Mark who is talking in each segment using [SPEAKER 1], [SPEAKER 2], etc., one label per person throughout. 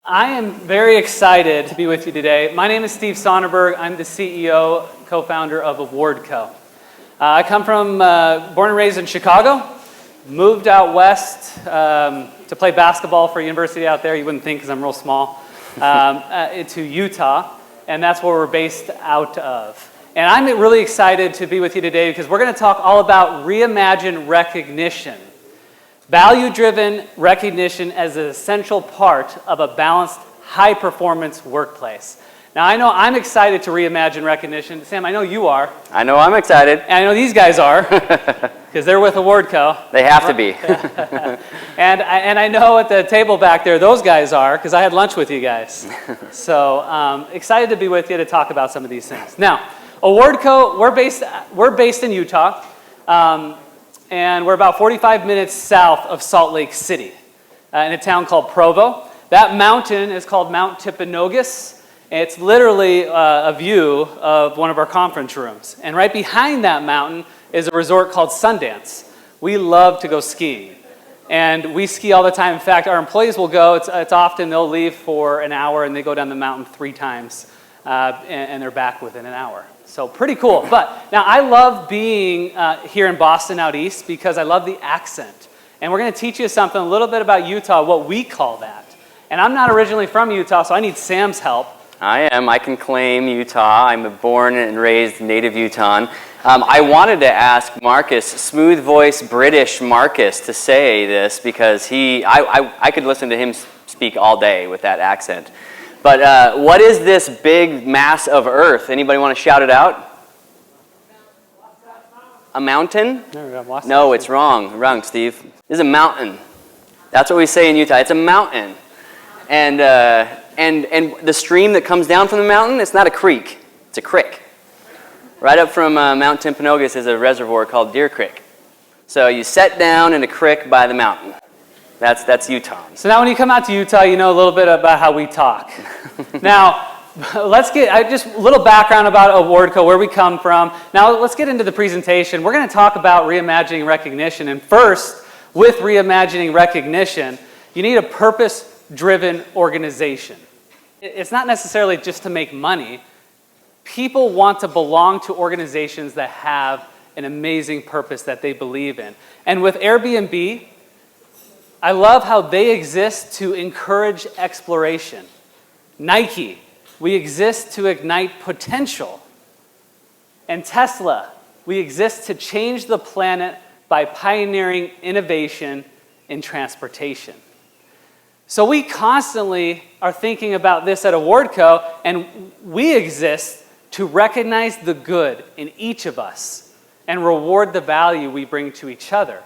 [SPEAKER 1] I am very excited to be with you today. My name is Steve Sonnenberg. I'm the CEO, co-founder of Awardco. I come from, born and raised in Chicago, moved out west to play basketball for a university out there. You wouldn't think because I'm real small, to Utah, and that's where we're based out of. And I'm really excited to be with you today because we're going to talk all about reimagine recognition. Value-driven recognition as an essential part of a balanced, high-performance workplace. Now, I know I'm excited to reimagine recognition. Sam, I know you are.
[SPEAKER 2] I know I'm excited.
[SPEAKER 1] And I know these guys are, because they're with Awardco.
[SPEAKER 2] They have to be.
[SPEAKER 1] and I know at the table back there, those guys are, because I had lunch with you guys. So excited to be with you to talk about some of these things. Now, Awardco, we're based in Utah. And we're about 45 minutes south of Salt Lake City in a town called Provo. That mountain is called Mount Timpanogos. It's literally a view of one of our conference rooms. And right behind that mountain is a resort called Sundance. We love to go skiing. And we ski all the time. In fact, our employees will go. It's often they'll leave for an hour and they go down the mountain 3 times. And they're back within an hour. So pretty cool. But now I love being here in Boston out east because I love the accent. And we're going to teach you something a little bit about Utah, what we call that. And I'm not originally from Utah, so I need Sam's help.
[SPEAKER 2] I am. I can claim Utah. I'm a born and raised native Utahn. I wanted to ask Marcus, smooth voice British Marcus, to say this because I could listen to him speak all day with that accent. But what is this big mass of earth? Anybody want to shout it out? A mountain? No, it's wrong. Wrong, Steve. This is a mountain. That's what we say in Utah. It's a mountain. And the stream that comes down from the mountain, it's not a creek. It's a crick. Right up from Mount Timpanogos is a reservoir called Deer Creek. So you set down in a creek by the mountain. That's Utah.
[SPEAKER 1] So now when you come out to Utah, you know a little bit about how we talk. Now, let's get just a little background about Awardco, where we come from. Now, let's get into the presentation. We're going to talk about reimagining recognition. And first, with reimagining recognition, you need a purpose-driven organization. It's not necessarily just to make money. People want to belong to organizations that have an amazing purpose that they believe in. And with Airbnb, I love how they exist to encourage exploration. Nike, we exist to ignite potential. And Tesla, we exist to change the planet by pioneering innovation in transportation. So we constantly are thinking about this at Awardco, and we exist to recognize the good in each of us and reward the value we bring to each other.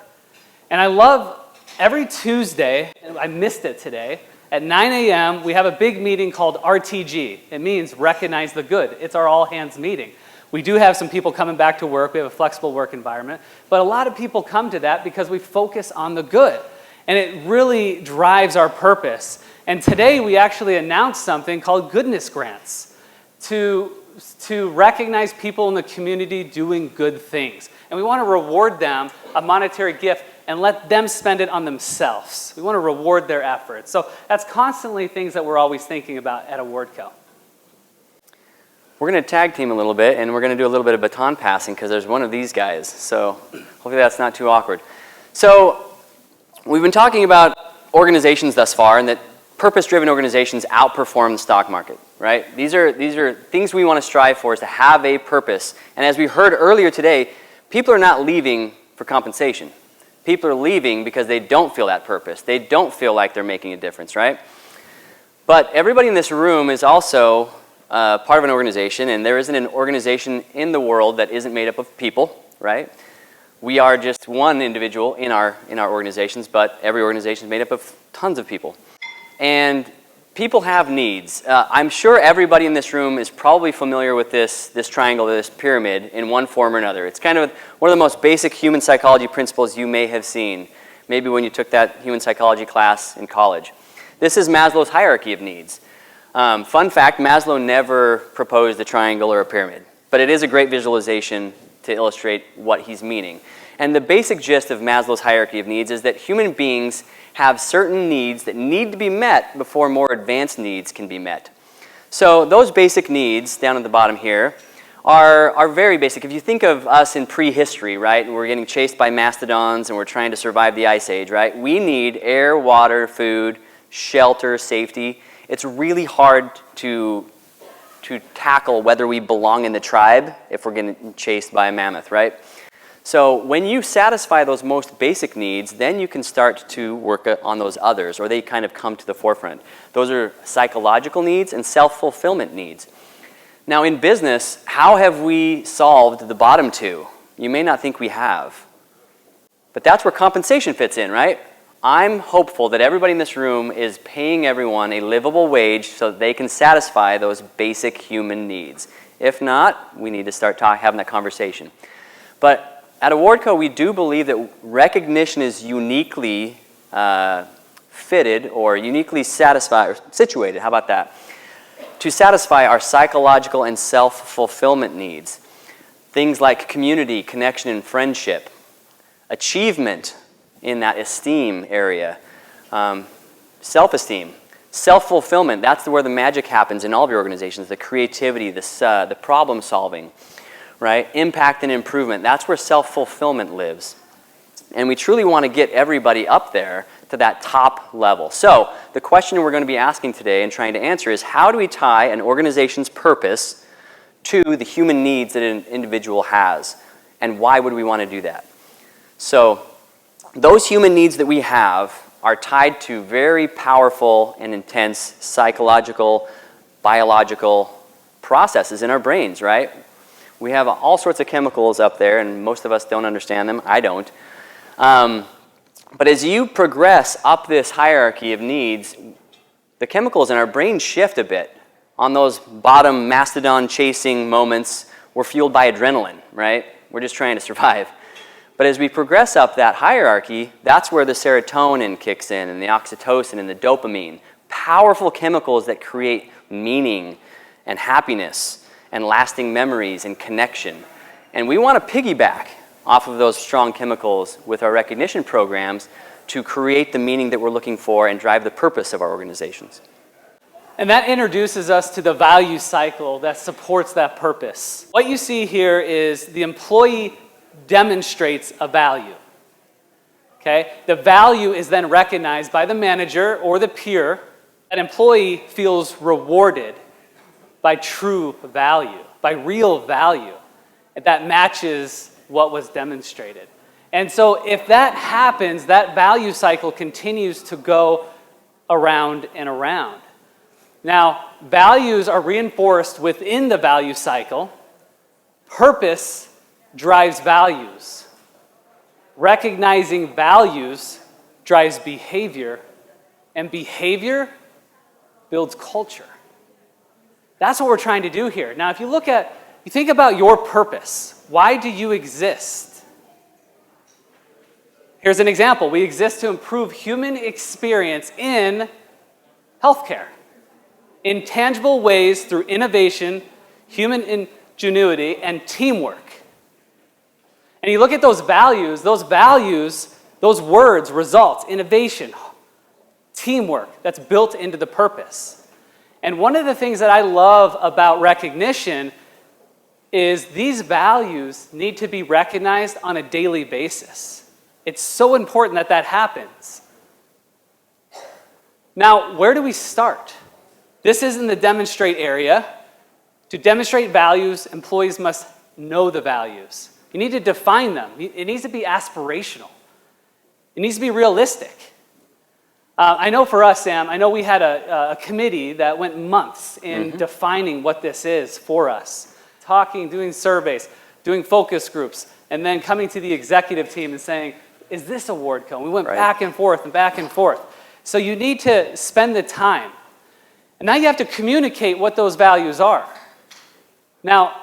[SPEAKER 1] And I love every Tuesday, I missed it today, at 9 a.m., we have a big meeting called RTG. It means recognize the good. It's our all-hands meeting. We do have some people coming back to work. We have a flexible work environment. But a lot of people come to that because we focus on the good. And it really drives our purpose. And today we actually announced something called Goodness Grants to recognize people in the community doing good things. And we want to reward them a monetary gift and let them spend it on themselves. We want to reward their efforts. So that's constantly things that we're always thinking about at Awardco.
[SPEAKER 2] We're going to tag team a little bit, and we're going to do a little bit of baton passing because there's one of these guys. So hopefully that's not too awkward. So we've been talking about organizations thus far, and that purpose-driven organizations outperform the stock market, right? These are things we want to strive for, is to have a purpose. And as we heard earlier today, people are not leaving for compensation. People are leaving because they don't feel that purpose. They don't feel like they're making a difference, right? But everybody in this room is also part of an organization, and there isn't an organization in the world that isn't made up of people, right? We are just one individual in our organizations, but every organization is made up of tons of people. And people have needs. I'm sure everybody in this room is probably familiar with this triangle, this pyramid, in one form or another. It's kind of one of the most basic human psychology principles you may have seen, maybe when you took that human psychology class in college. This is Maslow's Hierarchy of Needs. Fun fact, Maslow never proposed a triangle or a pyramid, but it is a great visualization to illustrate what he's meaning. And the basic gist of Maslow's Hierarchy of Needs is that human beings have certain needs that need to be met before more advanced needs can be met. So those basic needs down at the bottom here are very basic. If you think of us in prehistory, right, and we're getting chased by mastodons and we're trying to survive the ice age, right, we need air, water, food, shelter, safety. It's really hard to tackle whether we belong in the tribe if we're getting chased by a mammoth, right? So when you satisfy those most basic needs, then you can start to work on those others, or they kind of come to the forefront. Those are psychological needs and self-fulfillment needs. Now in business, how have we solved the bottom two? You may not think we have. But that's where compensation fits in, right? I'm hopeful that everybody in this room is paying everyone a livable wage so that they can satisfy those basic human needs. If not, we need to start having that conversation. But at Awardco, we do believe that recognition is uniquely fitted or uniquely situated, how about that, to satisfy our psychological and self-fulfillment needs. Things like community, connection, and friendship, achievement in that esteem area, self-esteem, self-fulfillment, that's where the magic happens in all of your organizations, the creativity, the problem solving, right? Impact and improvement, that's where self-fulfillment lives. And we truly want to get everybody up there to that top level. So the question we're going to be asking today and trying to answer is, how do we tie an organization's purpose to the human needs that an individual has? And why would we want to do that? So those human needs that we have are tied to very powerful and intense psychological, biological processes in our brains, right? We have all sorts of chemicals up there, and most of us don't understand them. I don't. But as you progress up this hierarchy of needs, the chemicals in our brain shift a bit. On those bottom mastodon chasing moments, we're fueled by adrenaline, right? We're just trying to survive. But as we progress up that hierarchy, that's where the serotonin kicks in, and the oxytocin and the dopamine. Powerful chemicals that create meaning and happiness and lasting memories and connection. And we want to piggyback off of those strong chemicals with our recognition programs to create the meaning that we're looking for and drive the purpose of our organizations.
[SPEAKER 1] And that introduces us to the value cycle that supports that purpose. What you see here is the employee demonstrates a value. Okay? The value is then recognized by the manager or the peer. That employee feels rewarded by true value, by real value, that matches what was demonstrated. And so if that happens, that value cycle continues to go around and around. Now, values are reinforced within the value cycle. Purpose drives values. Recognizing values drives behavior, and behavior builds culture. That's what we're trying to do here. Now, if you think about your purpose, why do you exist? Here's an example. We exist to improve human experience in healthcare, in tangible ways through innovation, human ingenuity, and teamwork. And you look at those values, those words, results, innovation, teamwork, that's built into the purpose. And one of the things that I love about recognition is these values need to be recognized on a daily basis. It's so important that that happens. Now, where do we start? This is in the demonstrate area. To demonstrate values, employees must know the values. You need to define them. It needs to be aspirational. It needs to be realistic. I know for us, Sam, I know we had a committee that went months in defining what this is for us. Talking, doing surveys, doing focus groups, and then coming to the executive team and saying, is this Awardco? And we went back and forth and back and forth. So you need to spend the time. And now you have to communicate what those values are. Now,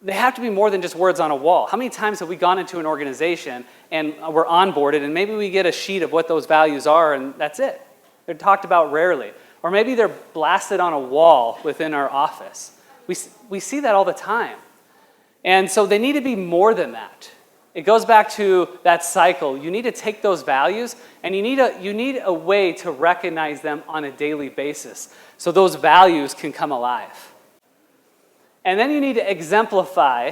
[SPEAKER 1] they have to be more than just words on a wall. How many times have we gone into an organization and we're onboarded and maybe we get a sheet of what those values are and that's it? They're talked about rarely. Or maybe they're blasted on a wall within our office. We see that all the time. And so they need to be more than that. It goes back to that cycle. You need to take those values and you need a way to recognize them on a daily basis so those values can come alive. And then you need to exemplify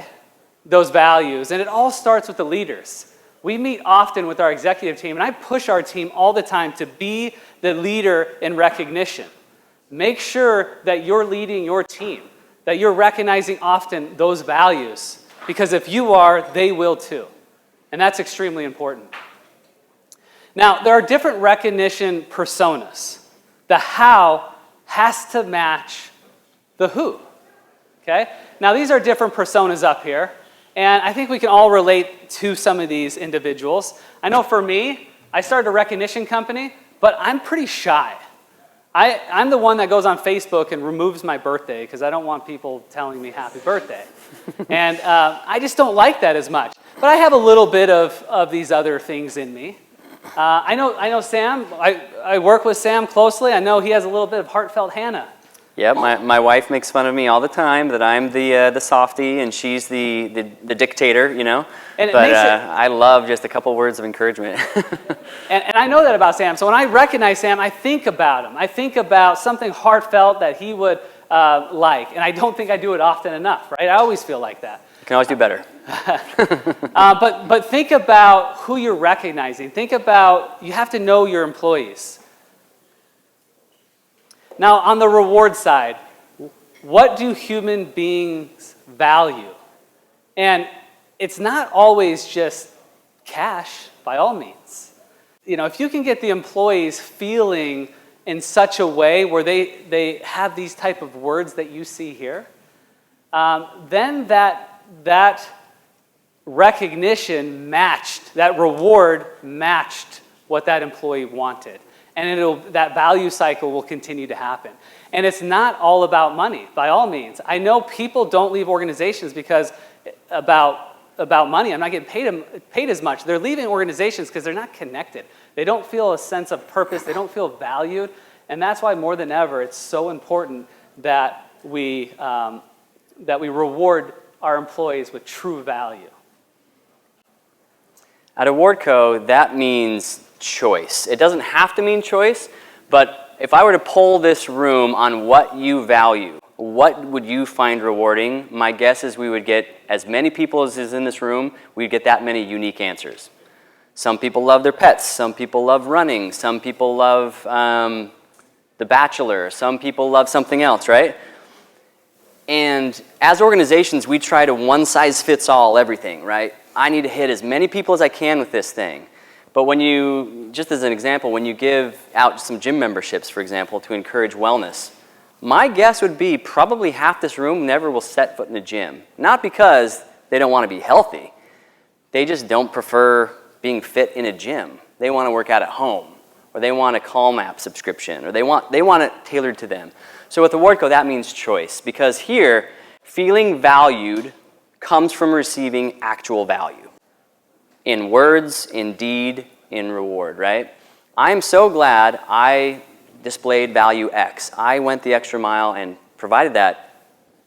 [SPEAKER 1] those values, and it all starts with the leaders. We meet often with our executive team, and I push our team all the time to be the leader in recognition. Make sure that you're leading your team, that you're recognizing often those values, because if you are, they will too. And that's extremely important. Now, there are different recognition personas. The how has to match the who. Okay? Now, these are different personas up here, and I think we can all relate to some of these individuals. I know for me, I started a recognition company, but I'm pretty shy. I'm the one that goes on Facebook and removes my birthday because I don't want people telling me happy birthday. And I just don't like that as much. But I have a little bit of these other things in me. I know Sam. I work with Sam closely. I know he has a little bit of heartfelt Hannah.
[SPEAKER 2] Yeah, my wife makes fun of me all the time that I'm the softie and she's the dictator, you know.
[SPEAKER 1] And
[SPEAKER 2] but I love just a couple words of encouragement.
[SPEAKER 1] and I know that about Sam. So when I recognize Sam, I think about him. I think about something heartfelt that he would like. And I don't think I do it often enough, right? I always feel like that.
[SPEAKER 2] You can always do better.
[SPEAKER 1] But think about who you're recognizing. Think about, you have to know your employees. Now, on the reward side, what do human beings value? And it's not always just cash, by all means. You know, if you can get the employees feeling in such a way where they have these type of words that you see here, then that recognition matched, that reward matched what that employee wanted. And that value cycle will continue to happen. And it's not all about money, by all means. I know people don't leave organizations because about money. I'm not getting paid as much. They're leaving organizations because they're not connected. They don't feel a sense of purpose. They don't feel valued. And that's why more than ever, it's so important that we reward our employees with true value.
[SPEAKER 2] At Awardco, that means choice. It doesn't have to mean choice, but if I were to poll this room on what you value, what would you find rewarding, my guess is we would get as many people as is in this room, we'd get that many unique answers. Some people love their pets, some people love running, some people love The Bachelor, some people love something else, right? And as organizations, we try to one-size-fits-all everything, right? I need to hit as many people as I can with this thing. But when you, just as an example, when you give out some gym memberships, for example, to encourage wellness, my guess would be probably half this room never will set foot in a gym. Not because they don't want to be healthy. They just don't prefer being fit in a gym. They want to work out at home, or they want a Calm app subscription, or they want it tailored to them. So with Awardco, that means choice, because here, feeling valued comes from receiving actual value. In words, in deed, in reward, right? I'm so glad I displayed value X. I went the extra mile and provided that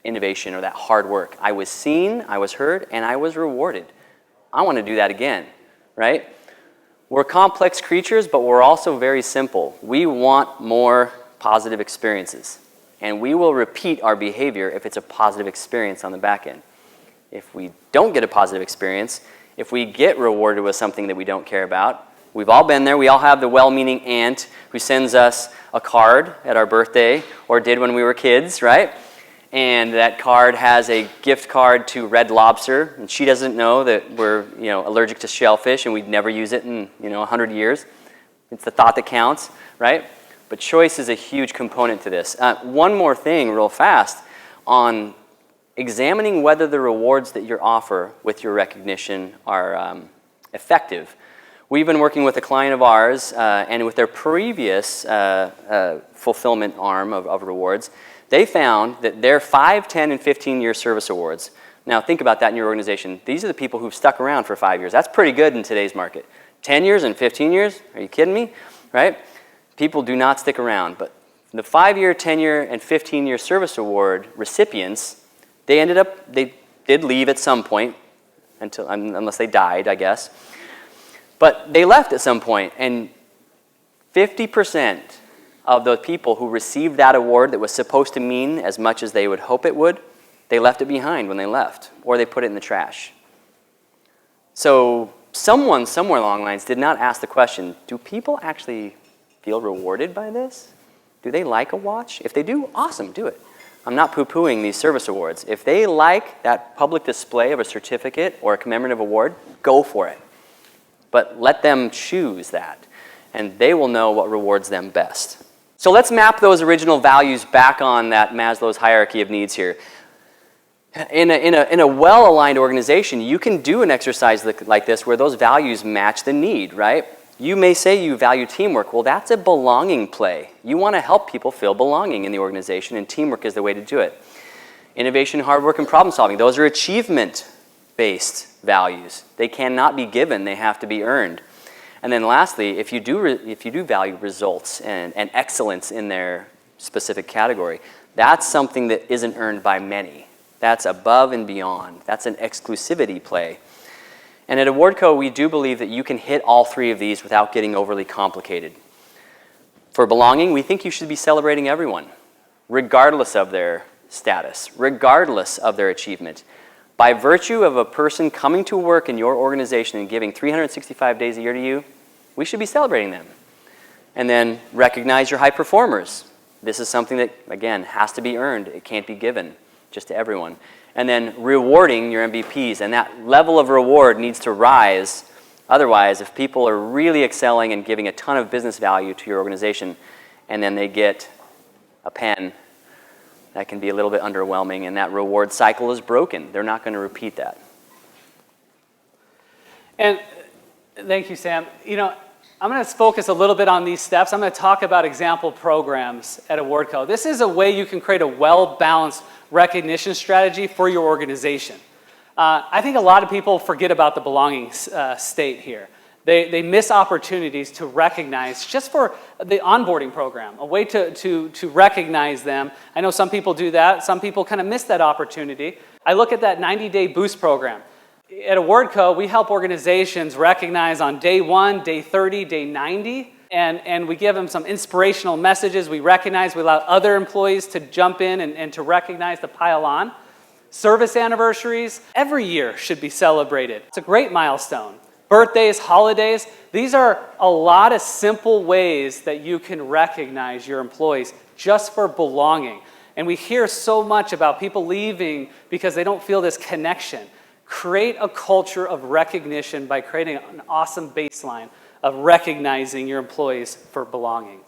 [SPEAKER 2] innovation or that hard work. I was seen, I was heard, and I was rewarded. I want to do that again, right? We're complex creatures, but we're also very simple. We want more positive experiences, and we will repeat our behavior if it's a positive experience on the back end. If we don't get a positive experience, if we get rewarded with something that we don't care about, we've all been there. We all have the well-meaning aunt who sends us a card at our birthday, or did when we were kids, right? And that card has a gift card to Red Lobster, and she doesn't know that we're, allergic to shellfish and we'd never use it in, 100 years. It's the thought that counts, right? But choice is a huge component to this. One more thing real fast on examining whether the rewards that you offer with your recognition are effective. We've been working with a client of ours, and with their previous fulfillment arm of rewards, they found that their 5, 10, and 15-year service awards, now think about that in your organization. These are the people who've stuck around for 5 years. That's pretty good in today's market. 10 years and 15 years? Are you kidding me? Right? People do not stick around. But the 5-year, 10-year, and 15-year service award recipients, they did leave at some point. unless they died, I guess. But they left at some point, and 50% of the people who received that award that was supposed to mean as much as they would hope it would, they left it behind when they left, or they put it in the trash. So someone somewhere along the lines did not ask the question, do people actually feel rewarded by this? Do they like a watch? If they do, awesome, do it. I'm not poo-pooing these service awards. If they like that public display of a certificate or a commemorative award, go for it. But let them choose that, and they will know what rewards them best. So let's map those original values back on that Maslow's hierarchy of needs here. In a well-aligned organization, you can do an exercise like this where those values match the need, right? You may say you value teamwork. Well, that's a belonging play. You want to help people feel belonging in the organization, and teamwork is the way to do it. Innovation, hard work, and problem solving, those are achievement-based values. They cannot be given, they have to be earned. And then lastly, if you do value results and excellence in their specific category, that's something that isn't earned by many. That's above and beyond. That's an exclusivity play. And at Awardco, we do believe that you can hit all three of these without getting overly complicated. For belonging, we think you should be celebrating everyone, regardless of their status, regardless of their achievement. By virtue of a person coming to work in your organization and giving 365 days a year to you, we should be celebrating them. And then recognize your high performers. This is something that, again, has to be earned. It can't be given just to everyone. And then rewarding your MVPs, and that level of reward needs to rise. Otherwise, if people are really excelling and giving a ton of business value to your organization, and then they get a pen, that can be a little bit underwhelming, and that reward cycle is broken. They're not going to repeat that.
[SPEAKER 1] And thank you, Sam. You know, I'm going to focus a little bit on these steps. I'm going to talk about example programs at Awardco. This is a way you can create a well-balanced recognition strategy for your organization. I think a lot of people forget about the belonging state here. They miss opportunities to recognize, just for the onboarding program, a way to recognize them. I know some people do that. Some people kind of miss that opportunity. I look at that 90-day boost program. At Awardco, we help organizations recognize on day 1, day 30, day 90, and we give them some inspirational messages. We recognize, we allow other employees to jump in and to recognize, to pile on. Service anniversaries, every year should be celebrated. It's a great milestone. Birthdays, holidays, these are a lot of simple ways that you can recognize your employees just for belonging. And we hear so much about people leaving because they don't feel this connection. Create a culture of recognition by creating an awesome baseline of recognizing your employees for belonging.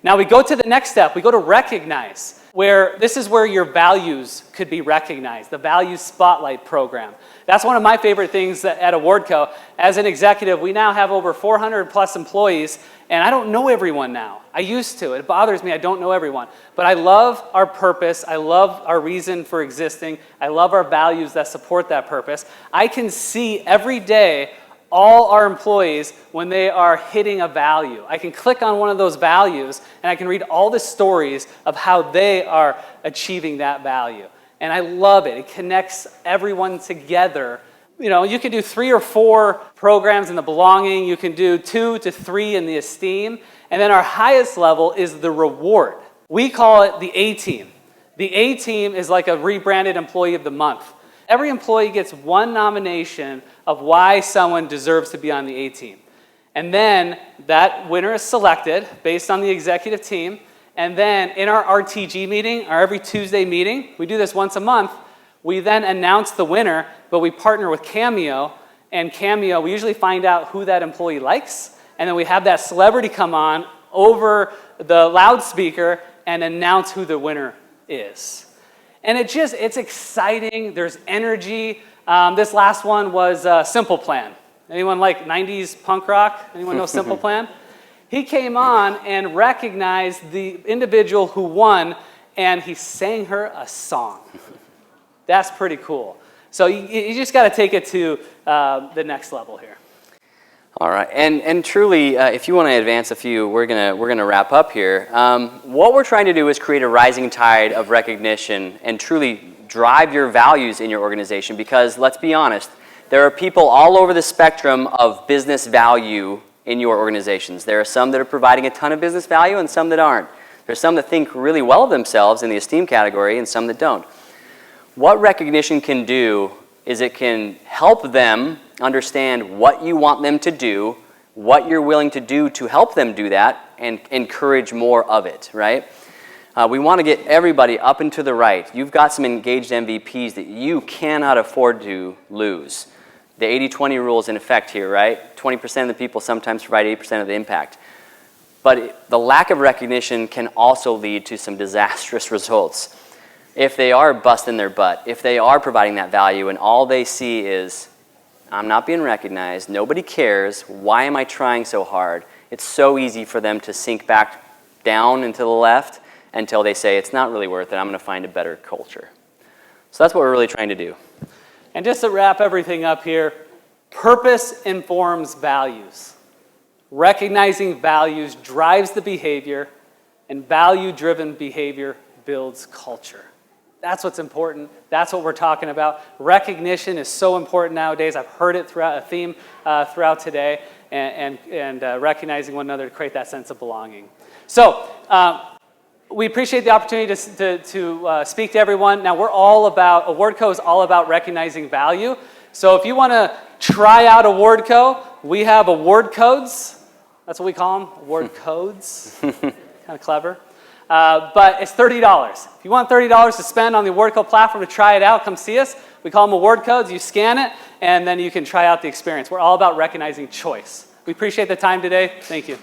[SPEAKER 1] Now we go to the next step. We go to recognize, where this is where your values could be recognized, the Values Spotlight program. That's one of my favorite things at Awardco. As an executive, we now have over 400 plus employees, and I don't know everyone now. I used to. It bothers me I don't know everyone. But I love our purpose. I love our reason for existing. I love our values that support that purpose. I can see every day all our employees when they are hitting a value. I can click on one of those values and I can read all the stories of how they are achieving that value. And I love it. It connects everyone together. You know, you can do 3 or 4 programs in the belonging. You can do 2 to 3 in the esteem. And then our highest level is the reward. We call it the A-team. The A-team is like a rebranded employee of the month. Every employee gets one nomination of why someone deserves to be on the A-team. And then that winner is selected based on the executive team. And then in our RTG meeting, our every Tuesday meeting, we do this once a month, we then announce the winner, but we partner with Cameo. And Cameo, we usually find out who that employee likes, and then we have that celebrity come on over the loudspeaker and announce who the winner is. And it's exciting. There's energy. This last one was Simple Plan. Anyone like 90s punk rock? Anyone know Simple Plan? He came on and recognized the individual who won, and he sang her a song. That's pretty cool. So you just got to take it to the next level here.
[SPEAKER 2] All right, and truly, if you want to advance a few, we're gonna wrap up here. What we're trying to do is create a rising tide of recognition and truly drive your values in your organization. Because let's be honest, There are people all over the spectrum of business value in your organizations. There are some that are providing a ton of business value and some that aren't. There's some that think really well of themselves in the esteem category and some that don't. What recognition can do is it can help them understand what you want them to do, what you're willing to do to help them do that, and encourage more of it, right? We want to get everybody up and to the right. You've got some engaged MVPs that you cannot afford to lose. The 80-20 rule is in effect here, right? 20% of the people sometimes provide 80% of the impact. But the lack of recognition can also lead to some disastrous results. If they are busting their butt, if they are providing that value and all they see is, I'm not being recognized, nobody cares, why am I trying so hard? It's so easy for them to sink back down and to the left until they say, it's not really worth it, I'm going to find a better culture. So that's what we're really trying to do.
[SPEAKER 1] And just to wrap everything up here, purpose informs values. Recognizing values drives the behavior, and value-driven behavior builds culture. That's what's important. That's what we're talking about. Recognition is so important nowadays. I've heard it throughout a theme throughout today, and recognizing one another to create that sense of belonging. So we appreciate the opportunity to speak to everyone. Now Awardco is all about recognizing value. So if you want to try out Awardco, we have award codes. That's what we call them, award codes. Kind of clever. But it's $30. If you want $30 to spend on the Awardco platform to try it out, come see us. We call them award codes. You scan it, and then you can try out the experience. We're all about recognizing choice. We appreciate the time today. Thank you.